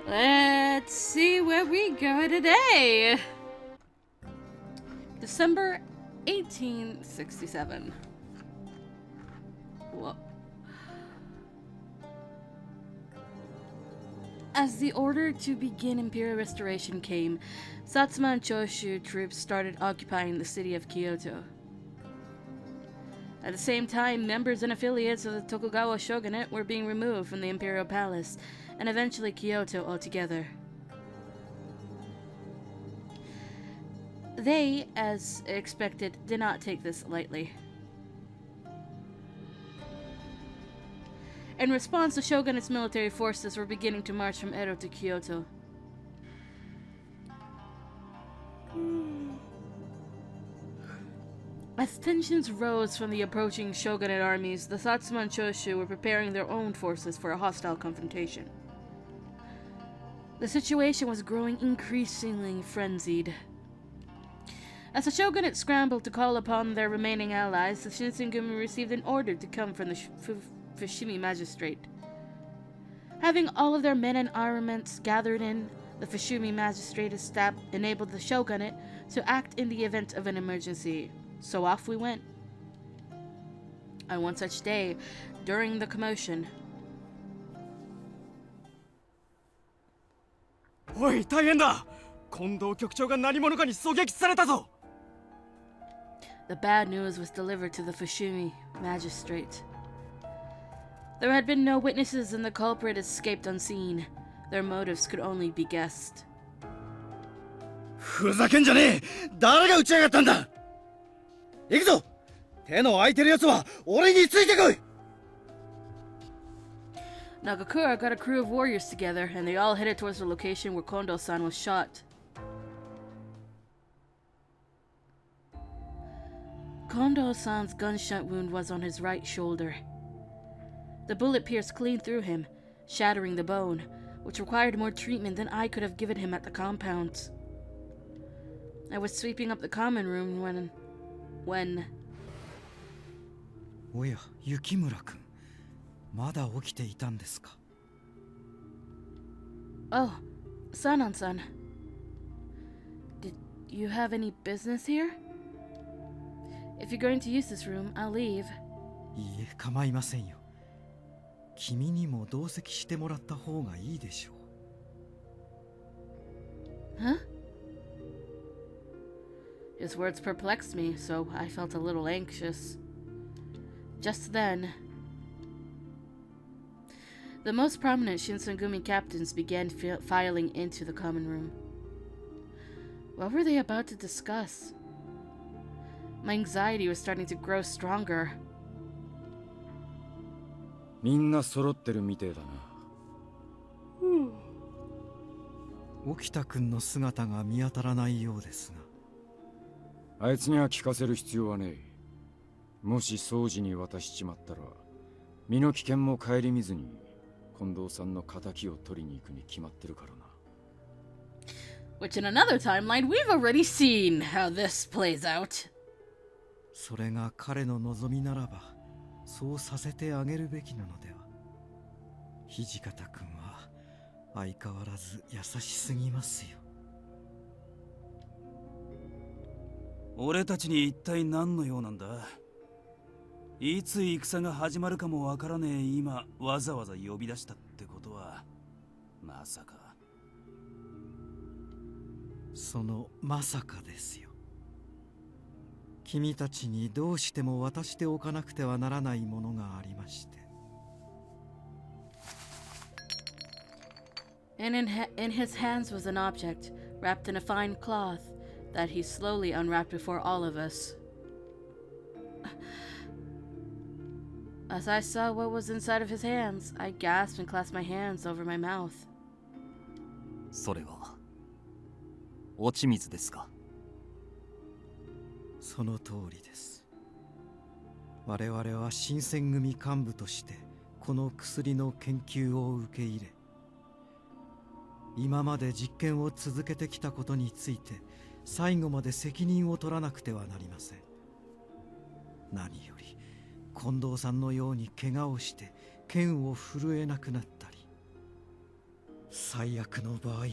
Let's see where we go today. December 1867. Whoa. As the order to begin imperial restoration came, Satsuma and Choshu troops started occupying the city of Kyoto. At the same time, members and affiliates of the Tokugawa shogunate were being removed from the imperial palace, and eventually Kyoto altogether. They, as expected, did not take this lightly. In response, the shogunate's military forces were beginning to march from Edo to Kyoto. As tensions rose from the approaching shogunate armies, the Satsuma and Choshu were preparing their own forces for a hostile confrontation. The situation was growing increasingly frenzied. As the shogunate scrambled to call upon their remaining allies, the Shinsengumi received an order to come from the Fushimi magistrate. Having all of their men and armaments gathered in, the Fushimi magistrate enabled the shogunate to act in the event of an emergency. So off we went. On one such day, during the commotion, Oi, 大変だ! 近藤局長が何者かに狙撃されたぞ! the bad news was delivered to the Fushimi magistrate. There had been no witnesses and the culprit escaped unseen. Their motives could only be guessed. ふざけんじゃねえ! 誰が撃ちやがったんだ! 行くぞ! 手の空いてる奴は俺についてこい! Nagakura got a crew of warriors together, and they all headed towards the location where Kondo-san was shot. Kondo-san's gunshot wound was on his right shoulder. The bullet pierced clean through him, shattering the bone, which required more treatment than I could have given him at the compound. I was sweeping up the common room when... おや、雪村君。まだ起きていたんですか? Oh, Sanan-san. Did you have any business here? If you're going to use this room, I'll leave. いいえ、構いませんよ。君にも同席してもらった方がいいでしょう。Huh? His words perplexed me, so I felt a little anxious. Just then, the most prominent Shinsengumi captains began filing into the common room. What were they about to discuss? My anxiety was starting to grow stronger. みんな揃ってるみてえだな。沖田君の姿が見当たらないようですが。あいつには聞かせる必要はねえ。もし掃除に渡しちまったら、身の危険も顧みずに近藤さんの仇を取りに行くに決まってるからな。Which in another timeline, we've already seen how this plays out. それが彼の望みならば、そうさせてあげるべきなのでは。土方君は相変わらず優しすぎますよ。俺たちに一体何の用なんだ。いつ戦が始まるかもわからねえ今、わざわざ呼び出したってことは、まさか。そのまさかですよ。君たちにどうしても渡しておかなくてはならないものがありまして。And in his hands was an object, wrapped in a fine cloth, that he slowly unwrapped before all of us. As I saw what was inside of his hands, I gasped and clasped my hands over my mouth. それは落ち水ですか? その通りです。我々は新選組幹部としてこの薬の研究を受け入れ、今まで実験を続けてきたことについて最後まで責任を取らなくてはなりません。何より近藤さんのように怪我をして剣を震えなくなったり、最悪の場合、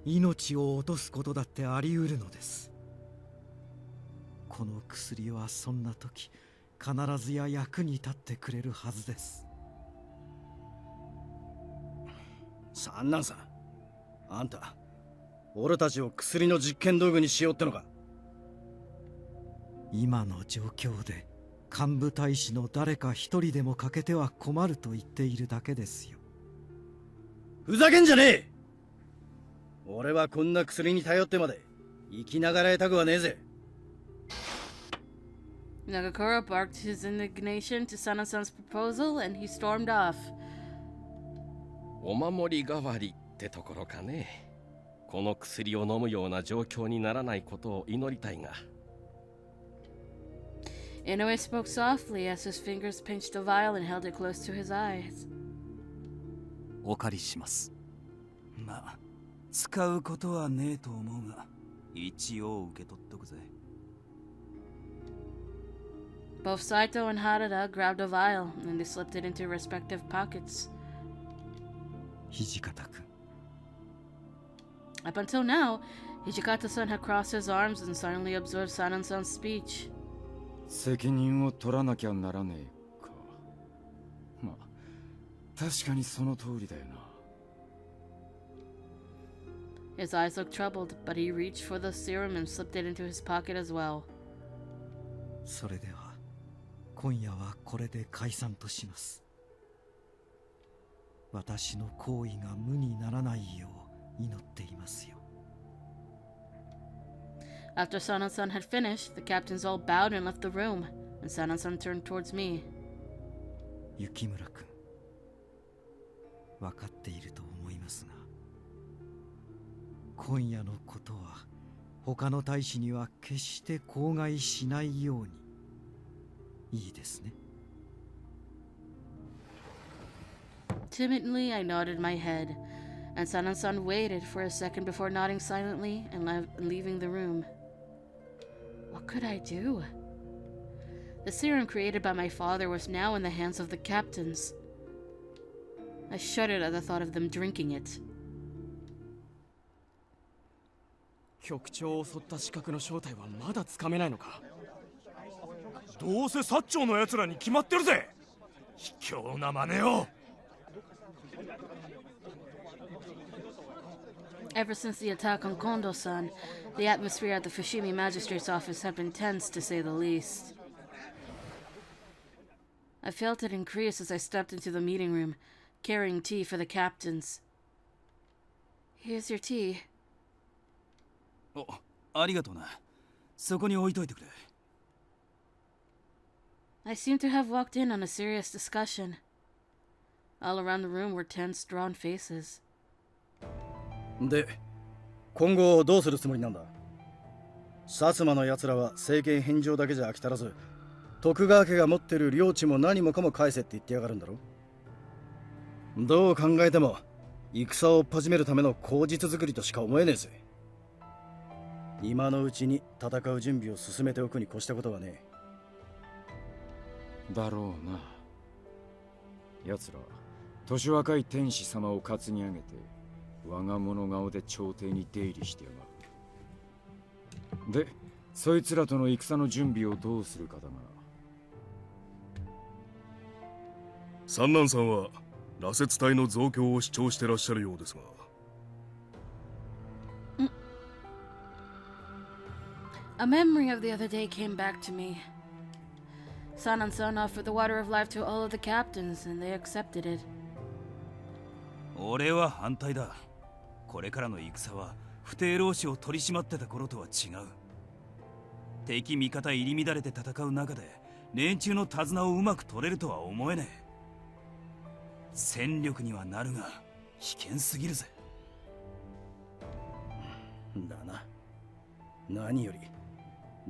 命を落とすことだってあり得るのです。この薬はそんな時必ずや役に立ってくれるはずです。三男さん、あんた俺たちを薬の実験道具にしようってのか？今の状況で幹部大使の誰か一人でも欠けては困ると言っているだけですよ。ふざけんじゃねえ！俺はこんな薬に頼ってまで生きながらえたくはねえぜ。Nagakura barked his indignation to Sana-san's proposal and he stormed off. お守り代わりってところかね。この薬を飲むような状況にならないことを祈りたいが。Inoue spoke softly as his fingers pinched the vial and held it close to his eyes. お借りします。まあ、使うことはねえと思うが、一応受け取っとくぜ。Both Saito and Harada grabbed a vial and they slipped it into respective pockets. 土方君。Up until now, Hijikata-san had crossed his arms and silently observed Sanan-san's speech. 責任を取らなきゃならねえか。まあ、確かにその通りだよな。His eyes looked troubled, but he reached for the serum and slipped it into his pocket as well. それでは今夜はこれで解散とします。私の行為が無にならないよう祈っていますよ。After Sanan-san had finished, the captains all bowed and left the room, and Sanan-san turned towards me. 雪村君、分かっていると思いますが、今夜のことは他の大使には決して口外しないように。いいですね。Timidly, I nodded my head, and Sanan-san waited for a second before nodding silently and leaving the room. What could I do? The serum created by my father was now in the hands of the captains. I shuddered at the thought of them drinking it. 局長を襲った刺客の正体はまだつかめないのか？どうせ薩長の奴らに決まってるぜ。卑怯な真似を。Ever since the attack on Kondo-san, the atmosphere at the Fushimi magistrate's office had been tense, to say the least. I felt it increase as I stepped into the meeting room, carrying tea for the captains. Here's your tea. お、ありがとうな。そこに置いといてくれ。I seemed to have walked in on a serious discussion. All around the room were tense, drawn faces. で、今後どうするつもりなんだ？薩摩の奴らは政権返上だけじゃ飽き足らず、徳川家が持ってる領地も何もかも返せって言ってやがるんだろ？どう考えても戦を始めるための口実作りとしか思えねえぜ。今のうちに戦う準備を進めておくに越したことはねだろうな。奴ら年若い天使様を担ぎ上げて我が物顔で朝廷に出入りしてやがる。で、そいつらとの戦の準備をどうするかだが。三男さんは羅刹隊の増強を主張してらっしゃるようですが。A memory of the other day came back to me. Sanan-san offered the water of life to all of the captains, and they accepted it. 俺は反対だ。これからの戦は不逞老子を取り締まってた頃とは違う。敵味方入り乱れて戦う中で連中の手綱をうまく取れるとは思えねえ。戦力にはなるが危険すぎるぜ。だな。何より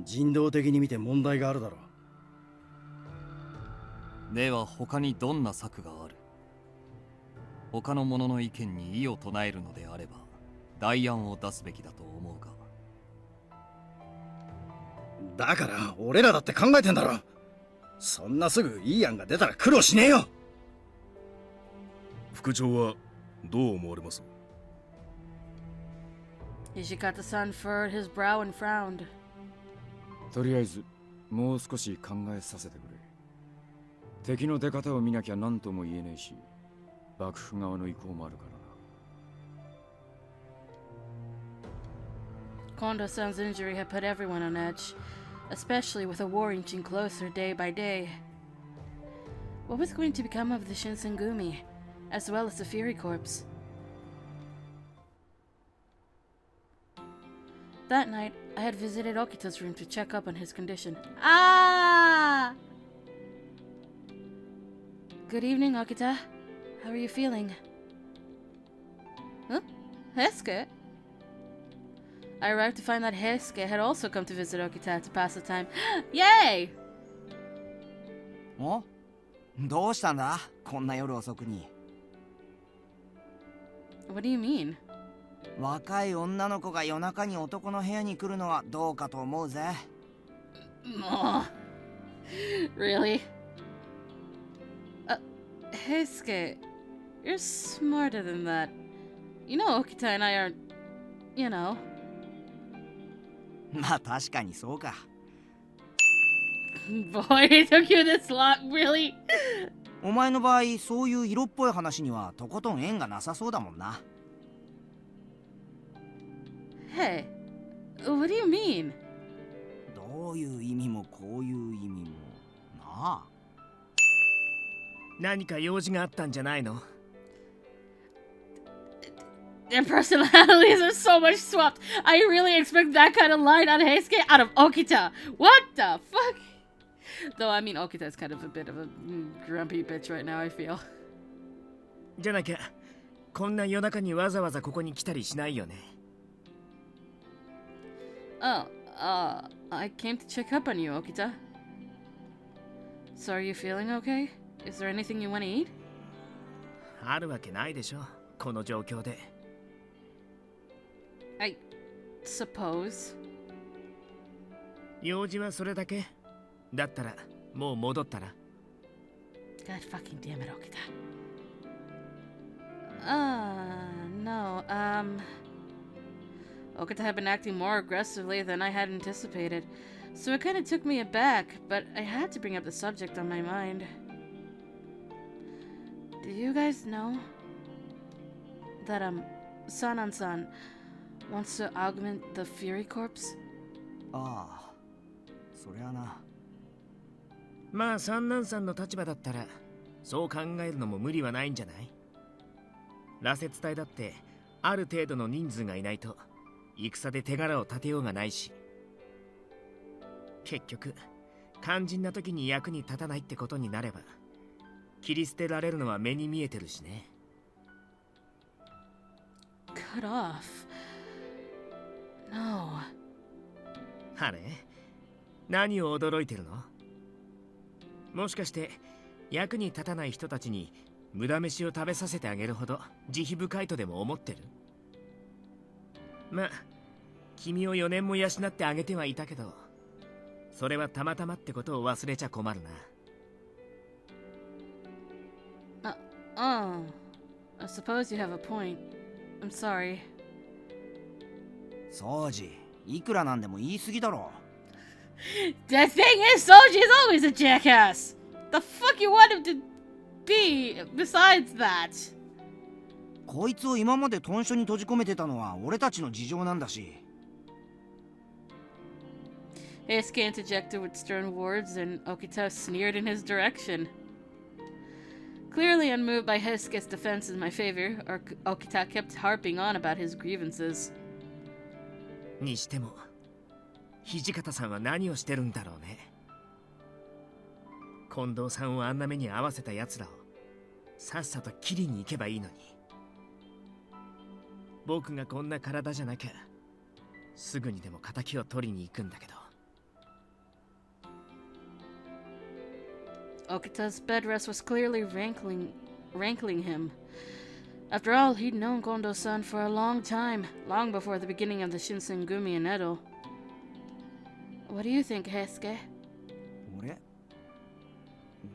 人道的に見て問題があるだろう。では他にどんな策がある？他の者の意見に異を唱えるのであれば代案を出すべきだと思うが。だから俺らだって考えてんだろ。そんなすぐいい案が出たら苦労しねえよ。副長はどう思われます？ Hijikata-san furrowed his brow and frowned. とりあえずもう少し考えさせてくれ。敵の出方を見なきゃ何とも言えねえし、幕府側の意向もあるからな。Kondo-san's injury had put everyone on edge, especially with a war inching closer day by day. What was going to become of the Shinsengumi, as well as the Fury Corps? That night, I had visited Okita's room to check up on his condition. Ah! Good evening, Okita. How are you feeling? Huh? Heisuke? I arrived to find that Heisuke had also come to visit Okita to pass the time. Yay! お？どうしたんだ？こんな夜遅くに。What do you mean? 若い女の子が夜中に男の部屋に来るのはどうかと思うぜ。Really? Heisuke, you're smarter than that. You know Okita and I are, you know. まあ確かにそうか。Boy, it took you this long, really? お前の場合、そういう色っぽい話にはとことん縁がなさそうだもんな。Hey, what do you mean? どういう意味もこういう意味もなあ。何か用事があったんじゃないの？ Their personalities are so much swapped. I really expect that kind of line on Heisuke out of Okita. What the fuck? Though, I mean, Okita is kind of a bit of a grumpy bitch right now, I feel. じゃなきゃこんな夜中にわざわざここに来たりしないよね。Oh, I came to check up on you, Okita. So are you feeling okay? Is there anything you want to eat? あるわけないでしょ、この状況で。I suppose. 用事はそれだけ？だったらもう戻ったら。God fucking damn it, Okita. No, Okita had been acting more aggressively than I had anticipated, so it kind of took me aback, but I had to bring up the subject on my mind. Do you guys know that, Sanan-san wants to augment the Fury Corps? ああ、そりゃな。まあ三男さんの立場だったらそう考えるのも無理はないんじゃない？羅刹隊だってある程度の人数がいないと戦で手柄を立てようがないし、結局肝心な時に役に立たないってことになれば切り捨てられるのは目に見えてるしね。Cut off? No. あれ？何を驚いてるの？もしかして役に立たない人たちに無駄飯を食べさせてあげるほど慈悲深いとでも思ってる？まあ君を4年も養ってあげてはいたけど、それはたまたまってことを忘れちゃ困るな。I suppose you have a point. I'm sorry. 掃除、いくらなんでも言い過ぎだろ。The thing is, Soji is always a jackass! The fuck you want him to be besides that? こいつを今まで豚書に閉じ込めてたのは俺たちの事情なんだし。Heisuke interjected with stern words, and Okita sneered in his direction. Clearly unmoved by Heisuke's defense in my favor, Okita kept harping on about his grievances. にしても土方さんは何をしてるんだろうね。近藤さんをあんな目に遭わせた奴らをさっさと切りに行けばいいのに。僕がこんな体じゃなきゃすぐにでも仇を取りに行くんだけど。Okita's bed rest was clearly rankling him. After all, he'd known Kondo-san for a long time, long before the beginning of the Shinsengumi in Edo. What do you think, Heisuke?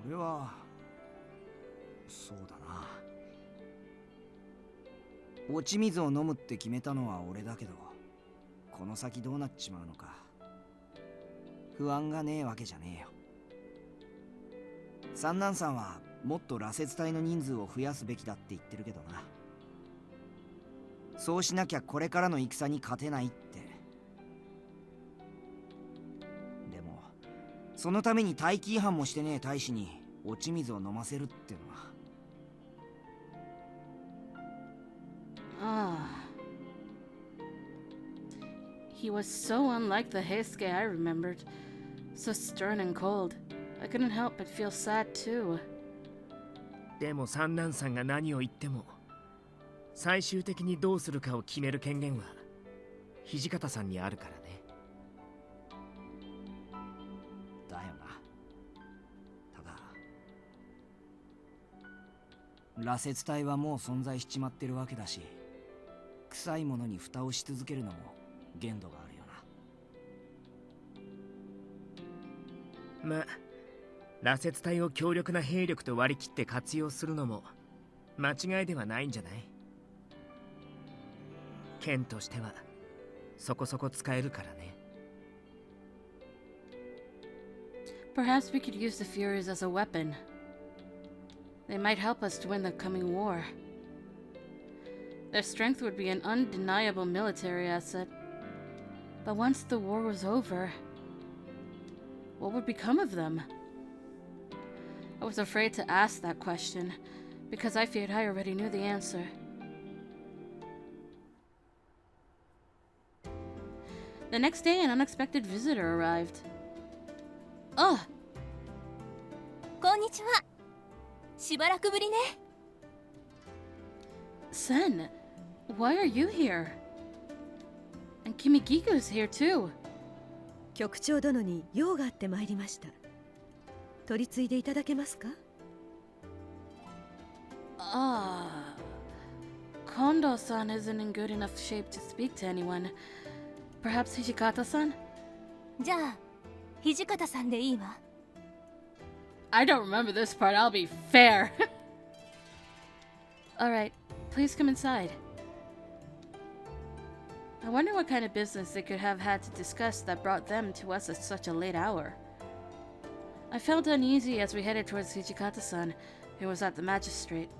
俺はそうだな。落ち水を飲むって決めたのは俺だけど、この先どうなっちまうのか不安がねえわけじゃねえよ。三男さんはもっと羅刹隊の人数を増やすべきだって言ってるけどな。そうしなきゃこれからの戦に勝てないって。でもそのために大気違反もしてねえ大使に落ち水を飲ませるってのは。Ah. He was so unlike the Heisuke I remembered. So stern and cold. I couldn't help but feel sad too. でも三男さんが何を言っても最終的にどうするかを決める権限は土方さんにあるからね。だよな。ただ羅刹隊はもう存在しちまってるわけだし、臭いものに蓋をし続けるのも限度があるよな。まあ羅刹隊を強力な兵力と割り切って活用するのも間違いではないんじゃない？剣としてはそこそこ使えるからね。Perhaps we could use the Furies as a weapon. They might help us to win the coming war. Their strength would be an undeniable military asset. But once the war was over, what would become of them? I was afraid to ask that question, because I feared I already knew the answer. The next day, an unexpected visitor arrived. Oh! こんにちは。しばらくぶりね。Sen, why are you here? And Kimigiku's here too. 局長殿に用があって参りました。取り次いでいただけますか？ Kondo-san isn't in good enough shape to speak to anyone. Perhaps Hijikata-san? じゃあ、土方さんでいいわ。I don't remember this part, I'll be fair. Alright, please come inside. I wonder what kind of business they could have had to discuss that brought them to us at such a late hour. I felt uneasy as we headed towards Hijikata-san, who was at the magistrate.